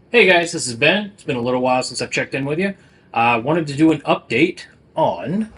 Hey guys, this is Ben. It's been a little while since I've checked in with you. I wanted to do an update on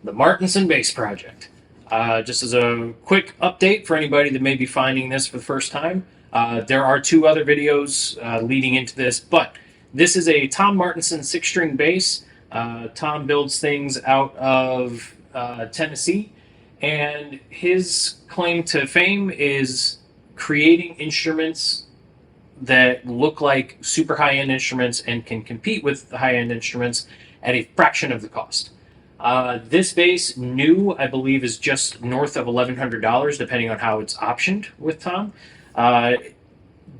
the Martinson Base Project. Just as a quick update for anybody that may be finding this for the first time, there are two other videos leading into this, but this is a Tom Martinson six-string bass. Tom builds things out of Tennessee, and his claim to fame is creating instruments that look like super high end instruments and can compete with the high end instruments at a fraction of the cost. This bass, new, I believe, is just north of $1,100, depending on how it's optioned with Tom. Uh,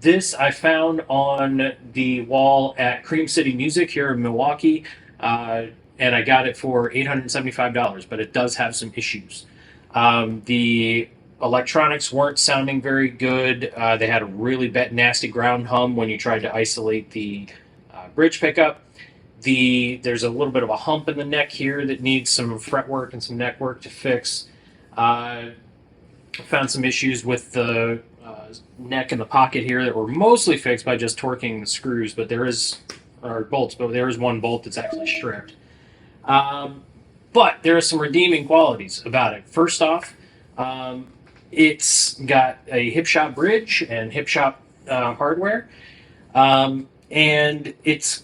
this I found on the wall at Cream City Music here in Milwaukee, and I got it for $875, but it does have some issues. The electronics weren't sounding very good. They had a really nasty ground hum when you tried to isolate the bridge pickup. There's a little bit of a hump in the neck here that needs some fretwork and some neck work to fix. Found some issues with the neck and the pocket here that were mostly fixed by just torquing the screws, but there is or bolts, but there is one bolt that's actually stripped. Um, but there are some redeeming qualities about it. First off, it's got a hip shop bridge and hip shop hardware, and it's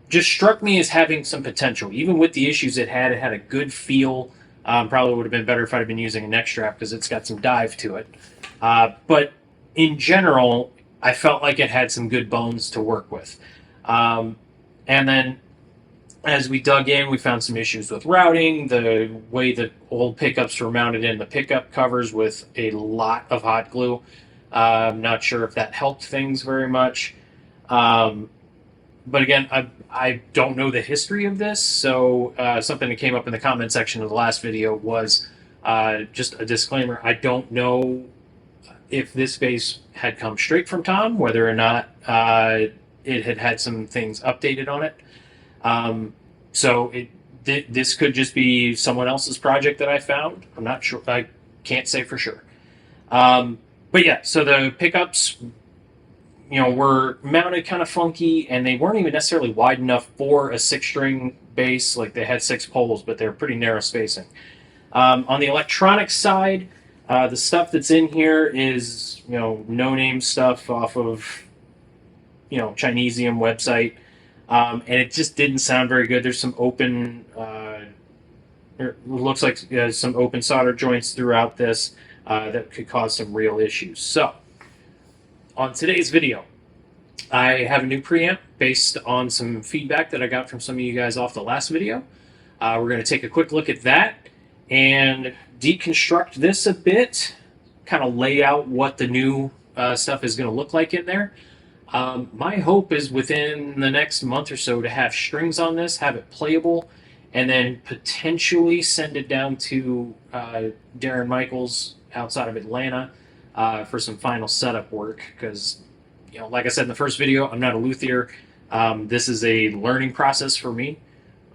just struck me as having some potential. Even with the issues it had a good feel. Probably would have been better if I'd been using a neck strap because it's got some dive to it. But in general, I felt like it had some good bones to work with. And then as we dug in, we found some issues with routing, the way the old pickups were mounted in the pickup covers with a lot of hot glue. I'm not sure if that helped things very much. Um, but again, I don't know the history of this, so something that came up in the comment section of the last video was just a disclaimer. I don't know if this bass had come straight from Tom, whether or not it had had some things updated on it. Um, this could just be someone else's project that I found. I'm not sure. I can't say for sure. Um, but yeah, so the pickups, were mounted kind of funky, and they weren't even necessarily wide enough for a six-string bass. Like they had six poles, but they're pretty narrow spacing. On the electronics side, the stuff that's in here is no-name stuff off of Chinesium website, and it just didn't sound very good. There's some open, it looks like some open solder joints throughout this that could cause some real issues. So, on today's video, I have a new preamp based on some feedback that I got from some of you guys off the last video. We're going to take a quick look at that and deconstruct this a bit, kind of lay out what the new stuff is going to look like in there. My hope is within the next month or so to have strings on this, have it playable, and then potentially send it down to Darren Michaels outside of Atlanta for some final setup work. Because, like I said in the first video, I'm not a luthier. This is a learning process for me.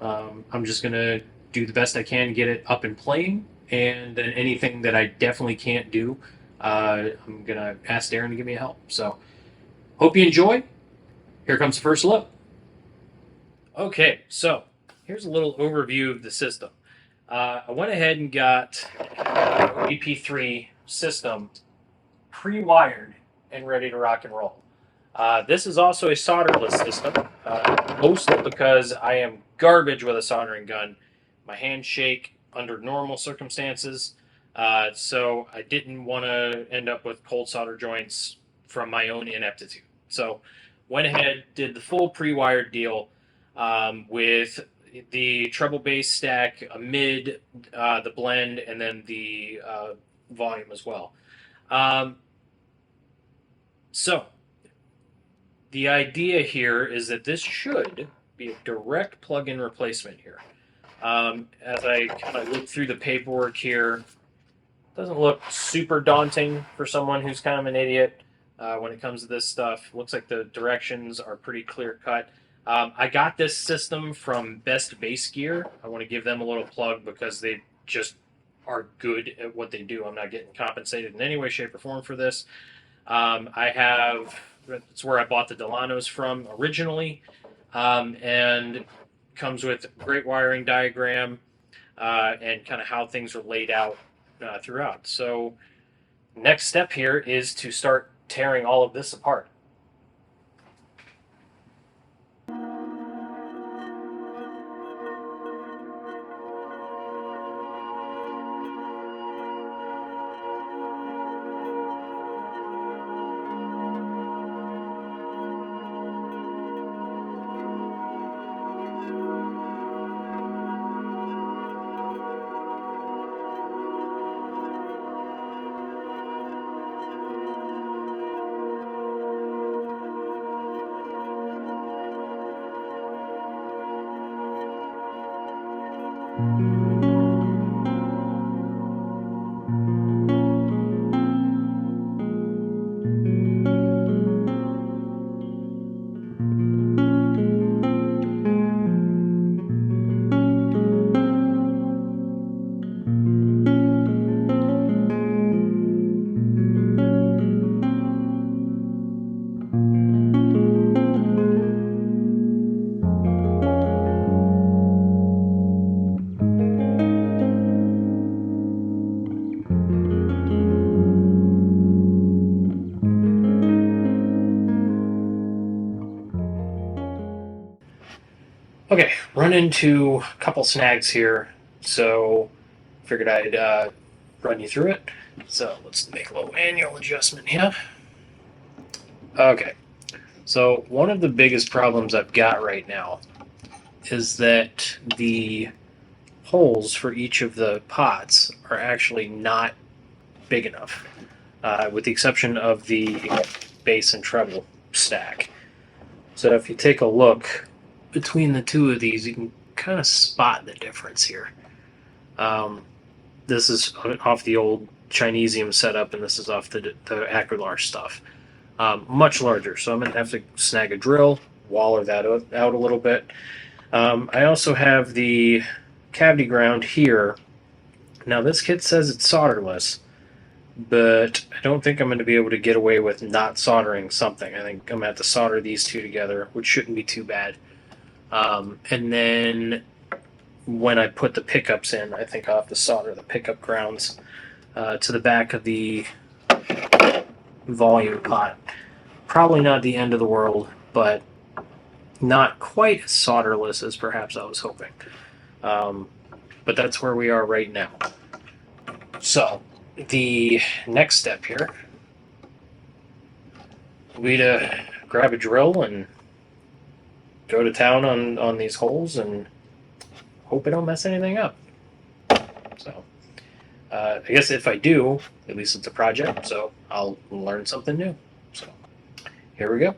I'm just going to do the best I can to get it up and playing, and then anything that I definitely can't do, I'm going to ask Darren to give me a help. So, hope you enjoy. Here comes the first look. Okay, so here's a little overview of the system. I went ahead and got the ODP3 system pre-wired and ready to rock and roll. This is also a solderless system, mostly because I am garbage with a soldering gun. My hands shake under normal circumstances, so I didn't want to end up with cold solder joints from my own ineptitude. So went ahead, did the full pre-wired deal with the treble bass stack, a mid, the blend, and then the volume as well. Um, so the idea here is that this should be a direct plug-in replacement here. As I kind of look through the paperwork here, doesn't look super daunting for someone who's kind of an idiot when it comes to this stuff. Looks like the directions are pretty clear cut. I got this system from Best Bass Gear. I want to give them a little plug because they just are good at what they do. I'm not getting compensated in any way, shape, or form for this. I have It's where I bought the Delanos from originally, and comes with a great wiring diagram and kind of how things are laid out throughout. So next step here is to start tearing all of this apart. Okay, run into a couple snags here, so figured I'd run you through it. So let's make a little manual adjustment here. Okay, so one of the biggest problems I've got right now is that the holes for each of the pots are actually not big enough, with the exception of the bass and treble stack. So if you take a look between the two of these, you can kind of spot the difference here. This is off the old Chinesium setup, and this is off the Acrylar stuff. Much larger, so I'm going to have to snag a drill, waller that out a little bit. I also have the cavity ground here. Now this kit says it's solderless, but I don't think I'm going to be able to get away with not soldering something. I think I'm going to have to solder these two together, which shouldn't be too bad. And then when I put the pickups in, I think I'll have to solder the pickup grounds to the back of the volume pot. Probably not the end of the world, but not quite as solderless as perhaps I was hoping. But that's where we are right now. So the next step here will be to grab a drill and go to town on these holes and hope I don't mess anything up. So I guess if I do, at least it's a project, so I'll learn something new. So here we go.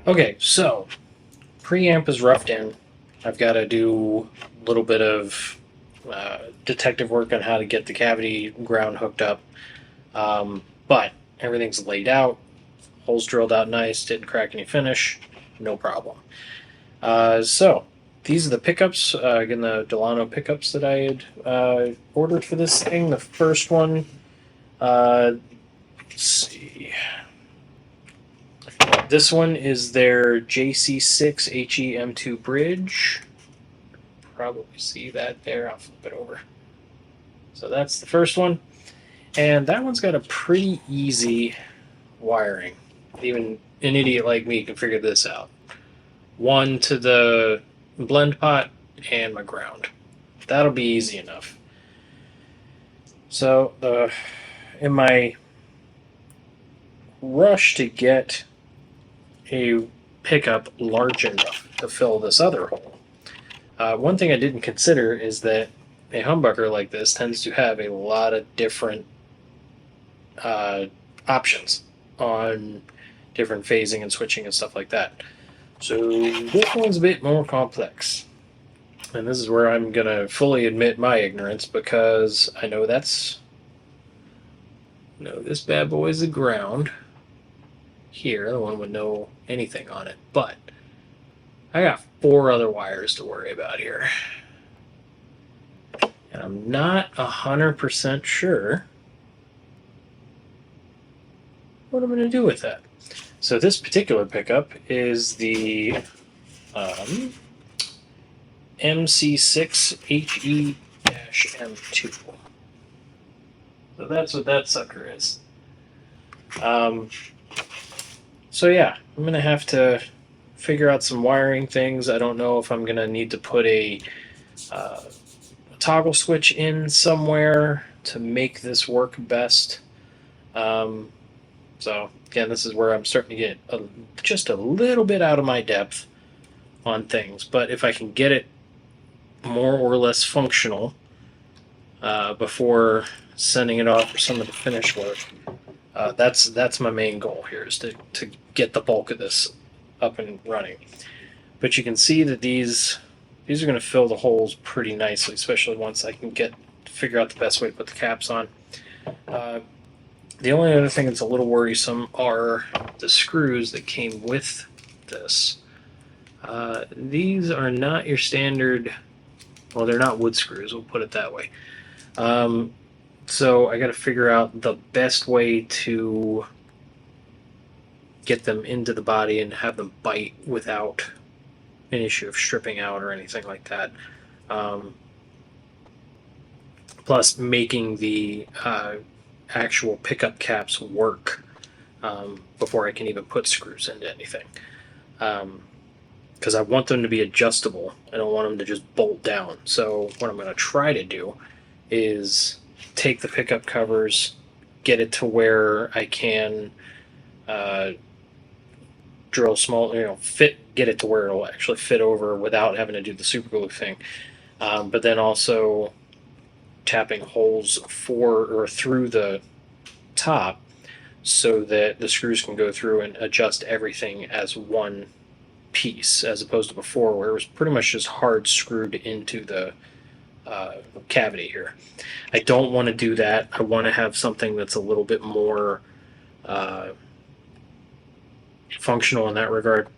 Okay, so preamp is roughed in. I've got to do a little bit of detective work on how to get the cavity ground hooked up. But everything's laid out, holes drilled out nice, didn't crack any finish, no problem. So these are the pickups, again the Delano pickups that I had ordered for this thing. The first one, let's see. This one is their JC6 HEM2 bridge. Probably see that there. I'll flip it over. So that's the first one. And that one's got a pretty easy wiring. Even an idiot like me can figure this out. One to the blend pot, and my ground. That'll be easy enough. So in my rush to get a pickup large enough to fill this other hole, one thing I didn't consider is that a humbucker like this tends to have a lot of different options on different phasing and switching and stuff like that. So this one's a bit more complex. And this is where I'm going to fully admit my ignorance, because I know this bad boy is the ground. Here, the one would know anything on it. But I got 4 other wires to worry about here. And I'm not 100% sure what I'm going to do with that. So this particular pickup is the MC6HE-M2. So that's what that sucker is. So yeah, I'm going to have to figure out some wiring things. I don't know if I'm going to need to put a toggle switch in somewhere to make this work best. So again, this is where I'm starting to get just a little bit out of my depth on things. But if I can get it more or less functional before sending it off for some of the finish work, that's my main goal here, is to get the bulk of this up and running. But you can see that these are going to fill the holes pretty nicely, especially once I can figure out the best way to put the caps on. The only other thing that's a little worrisome are the screws that came with this. These are not your standard, well, they're not wood screws, we'll put it that way. So I got to figure out the best way to get them into the body and have them bite without an issue of stripping out or anything like that. Plus making the actual pickup caps work before I can even put screws into anything. Because I want them to be adjustable. I don't want them to just bolt down. So what I'm going to try to do is take the pickup covers, get it to where I can drill small, get it to where it'll actually fit over without having to do the super glue thing. But then also tapping holes for or through the top so that the screws can go through and adjust everything as one piece, as opposed to before where it was pretty much just hard screwed into the cavity here. I don't want to do that. I want to have something that's a little bit more functional in that regard.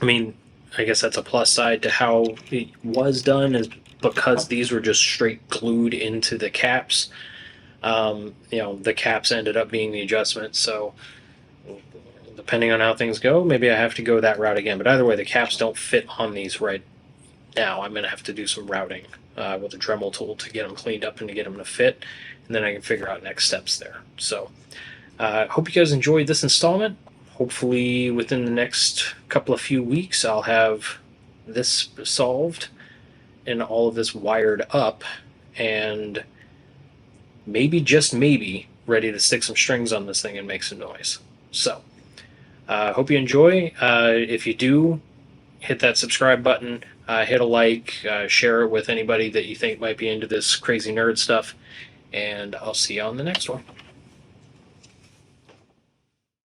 I mean, I guess that's a plus side to how it was done, is because these were just straight glued into the caps. The caps ended up being the adjustment. So depending on how things go, maybe I have to go that route again. But either way, the caps don't fit on these right now. I'm going to have to do some routing with a Dremel tool to get them cleaned up and to get them to fit. And then I can figure out next steps there. So hope you guys enjoyed this installment. Hopefully within the next few weeks, I'll have this solved and all of this wired up, and maybe, just maybe, ready to stick some strings on this thing and make some noise. So, hope you enjoy. If you do, hit that subscribe button, hit a like, share it with anybody that you think might be into this crazy nerd stuff, and I'll see you on the next one.